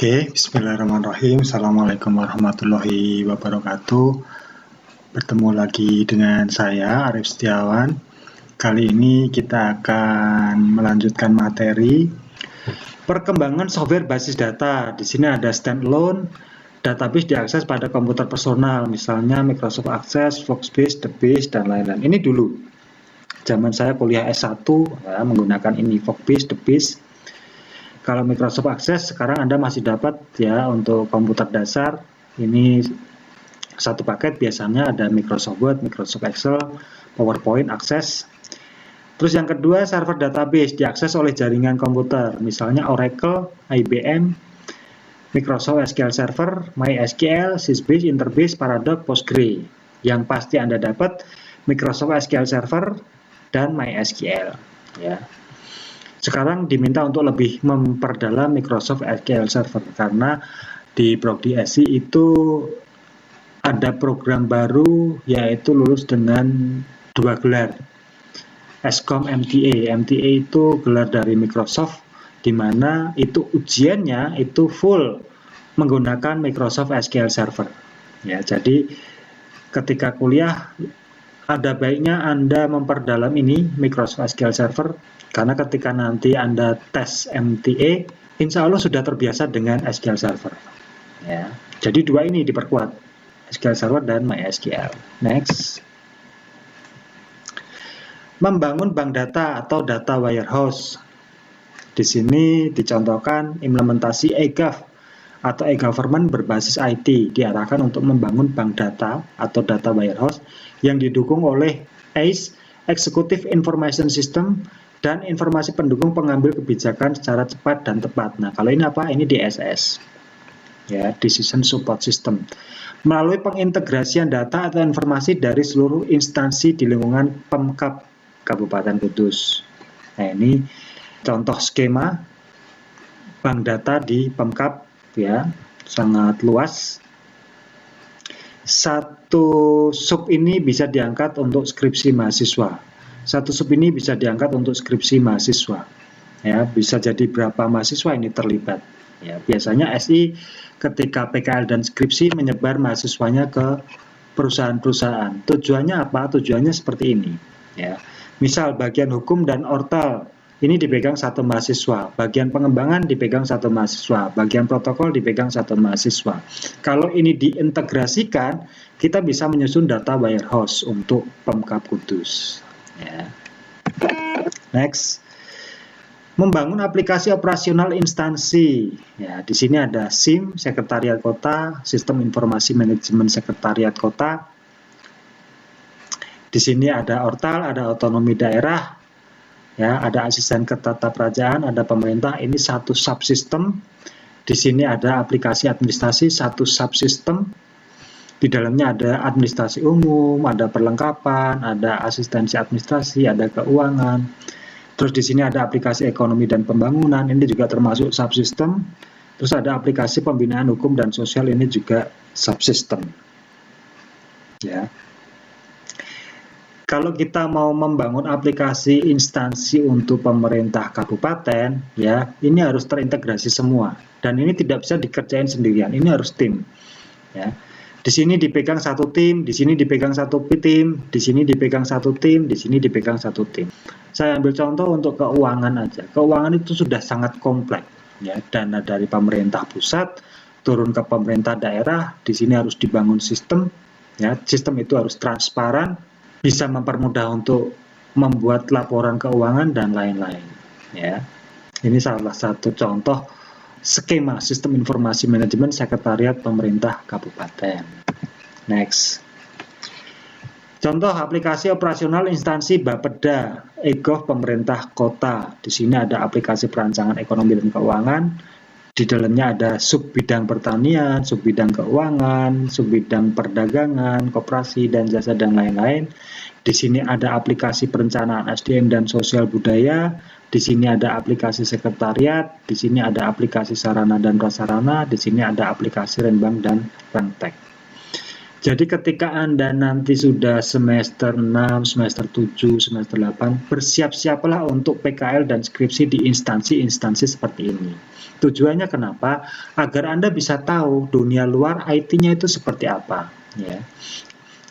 Oke, bismillahirrahmanirrahim. Assalamualaikum warahmatullahi wabarakatuh. Bertemu lagi dengan saya, Arif Setiawan. Kali ini kita akan melanjutkan materi perkembangan software basis data. Di sini ada standalone, database diakses pada komputer personal, misalnya Microsoft Access, Workspace, DBase, dan lain-lain. Ini dulu, zaman saya kuliah S1 ya, menggunakan ini, Workspace, DBase. Kalau Microsoft Access sekarang Anda masih dapat ya untuk komputer dasar. Ini satu paket, biasanya ada Microsoft Word, Microsoft Excel, PowerPoint, Access. Terus yang kedua, server database diakses oleh jaringan komputer, misalnya Oracle, IBM, Microsoft SQL Server, MySQL, Sysbase, Interbase, Paradox, Postgre. Yang pasti Anda dapat Microsoft SQL Server dan MySQL ya. Sekarang diminta untuk lebih memperdalam Microsoft SQL Server karena di Prodi SI itu ada program baru yaitu lulus dengan 2 gelar. Escom MTA. MTA itu gelar dari Microsoft di mana itu ujiannya itu full menggunakan Microsoft SQL Server. Ya, jadi ketika kuliah ada baiknya Anda memperdalam ini Microsoft SQL Server karena ketika nanti Anda tes MTA, insya Allah sudah terbiasa dengan SQL Server. Ya, jadi dua ini diperkuat, SQL Server dan MySQL. Next. Membangun bank data atau data warehouse. Di sini dicontohkan implementasi eGov atau e-government berbasis IT diarahkan untuk membangun bank data atau data warehouse yang didukung oleh ACE, Executive Information System, dan informasi pendukung pengambil kebijakan secara cepat dan tepat. Nah, kalau ini apa? Ini DSS, ya, Decision Support System. Melalui pengintegrasian data atau informasi dari seluruh instansi di lingkungan Pemkab Kabupaten Kudus. Nah, ini contoh skema bank data di Pemkab, ya, sangat luas. Satu sub ini bisa diangkat untuk skripsi mahasiswa. Satu sub ini bisa diangkat untuk skripsi mahasiswa. Ya, bisa jadi berapa mahasiswa ini terlibat. Ya, biasanya SI ketika PKL dan skripsi menyebar mahasiswanya ke perusahaan-perusahaan. Tujuannya apa? Tujuannya seperti ini. Ya, misal bagian hukum dan ortal ini dipegang satu mahasiswa, bagian pengembangan dipegang satu mahasiswa, bagian protokol dipegang satu mahasiswa. Kalau ini diintegrasikan, kita bisa menyusun data warehouse untuk Pemkab Kudus. Ya. Next, membangun aplikasi operasional instansi. Ya, di sini ada SIM, Sekretariat Kota, Sistem Informasi Manajemen Sekretariat Kota. Di sini ada Ortal, ada otonomi daerah, ya, ada asisten ketataprajaraan, ada pemerintah. Ini satu subsistem. Di sini ada aplikasi administrasi, satu subsistem. Di dalamnya ada administrasi umum, ada perlengkapan, ada asistensi administrasi, ada keuangan. Terus di sini ada aplikasi ekonomi dan pembangunan, ini juga termasuk subsistem. Terus ada aplikasi pembinaan hukum dan sosial, ini juga subsistem. Ya. Kalau kita mau membangun aplikasi instansi untuk pemerintah kabupaten, ya, ini harus terintegrasi semua. Dan ini tidak bisa dikerjain sendirian, ini harus tim. Ya. Di sini dipegang satu tim, di sini dipegang satu tim, di sini dipegang satu tim, di sini dipegang satu tim. Saya ambil contoh untuk keuangan aja. Keuangan itu sudah sangat kompleks, ya. Dana dari pemerintah pusat turun ke pemerintah daerah, di sini harus dibangun sistem, ya. Sistem itu harus transparan, bisa mempermudah untuk membuat laporan keuangan dan lain-lain, ya. Ini salah satu contoh skema sistem informasi manajemen sekretariat pemerintah kabupaten. Next. Contoh aplikasi operasional instansi Bapeda, eGov pemerintah kota. Di sini ada aplikasi perancangan ekonomi dan keuangan. Di dalamnya ada sub bidang pertanian, sub bidang keuangan, sub bidang perdagangan, koperasi dan jasa dan lain-lain. Di sini ada aplikasi perencanaan SDM dan sosial budaya. Di sini ada aplikasi sekretariat, di sini ada aplikasi sarana dan prasarana, di sini ada aplikasi Renbank dan Rentek. Jadi ketika Anda nanti sudah semester 6, semester 7, semester 8, bersiap-siaplah untuk PKL dan skripsi di instansi-instansi seperti ini. Tujuannya kenapa? Agar Anda bisa tahu dunia luar IT-nya itu seperti apa, ya.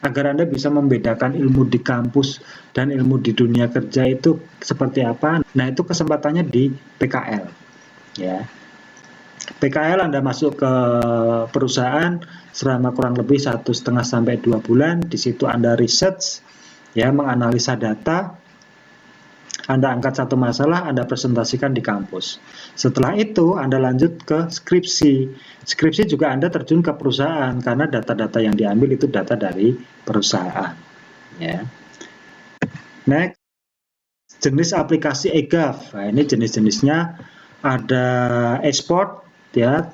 Agar Anda bisa membedakan ilmu di kampus dan ilmu di dunia kerja itu seperti apa. Nah, itu kesempatannya di PKL, ya. PKL Anda masuk ke perusahaan selama kurang lebih 1,5 sampai 2 bulan. Di situ Anda research, ya, menganalisa data. Anda angkat satu masalah, Anda presentasikan di kampus. Setelah itu Anda lanjut ke skripsi. Skripsi juga Anda terjun ke perusahaan karena data-data yang diambil itu data dari perusahaan. Ya. Next, jenis aplikasi eGov. Nah, ini jenis-jenisnya ada e-sport, ya,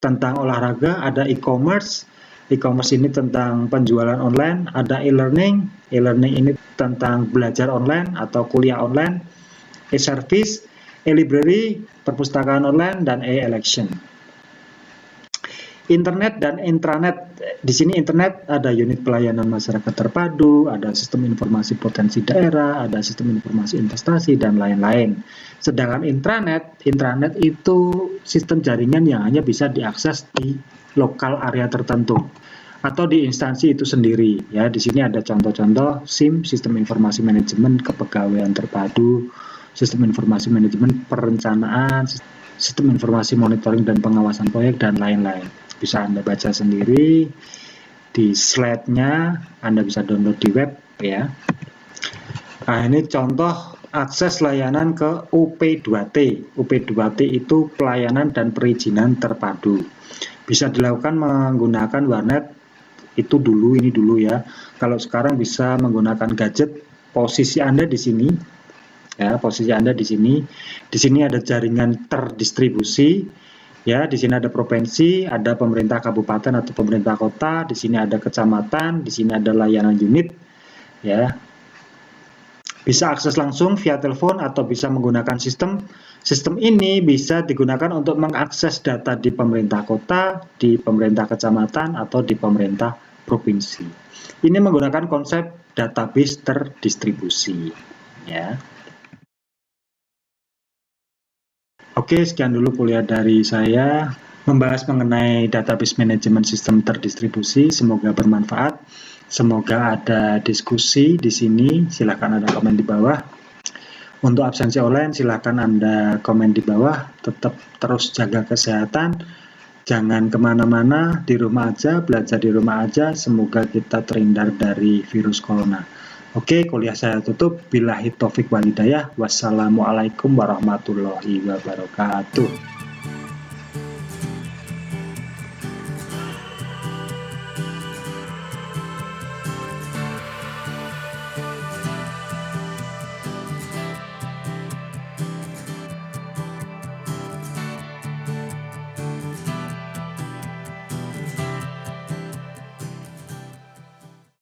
tentang olahraga, ada e-commerce. E-commerce ini tentang penjualan online, ada e-learning. E-learning ini tentang belajar online atau kuliah online. E-service, e-library, perpustakaan online, dan e-election. Internet dan intranet. Di sini internet ada unit pelayanan masyarakat terpadu, ada sistem informasi potensi daerah, ada sistem informasi investasi, dan lain-lain. Sedangkan intranet itu sistem jaringan yang hanya bisa diakses di lokal area tertentu atau di instansi itu sendiri. Ya, di sini ada contoh-contoh SIM, sistem informasi manajemen kepegawaian terpadu, sistem informasi manajemen perencanaan, sistem informasi monitoring dan pengawasan proyek, dan lain-lain. Bisa Anda baca sendiri di slide-nya, Anda bisa download di web, ya. Nah, ini contoh akses layanan ke UP2T. UP2T itu pelayanan dan perizinan terpadu. Bisa dilakukan menggunakan warnet, itu dulu, ini dulu ya. Kalau sekarang bisa menggunakan gadget. Posisi Anda di sini, ya, posisi Anda di sini. Di sini ada jaringan terdistribusi. Ya, di sini ada provinsi, ada pemerintah kabupaten atau pemerintah kota, di sini ada kecamatan, di sini ada layanan unit, ya. Bisa akses langsung via telepon atau bisa menggunakan sistem. Sistem ini bisa digunakan untuk mengakses data di pemerintah kota, di pemerintah kecamatan, atau di pemerintah provinsi. Ini menggunakan konsep database terdistribusi, ya. Oke, sekian dulu kuliah dari saya membahas mengenai database manajemen sistem terdistribusi. Semoga bermanfaat. Semoga ada diskusi di sini. Silahkan Anda komen di bawah. Untuk absensi online, silahkan Anda komen di bawah. Tetap terus jaga kesehatan. Jangan kemana-mana, di rumah aja, belajar di rumah aja. Semoga kita terhindar dari virus corona. Oke, kuliah saya tutup. Billahi taufik wal hidayah. Wassalamualaikum warahmatullahi wabarakatuh.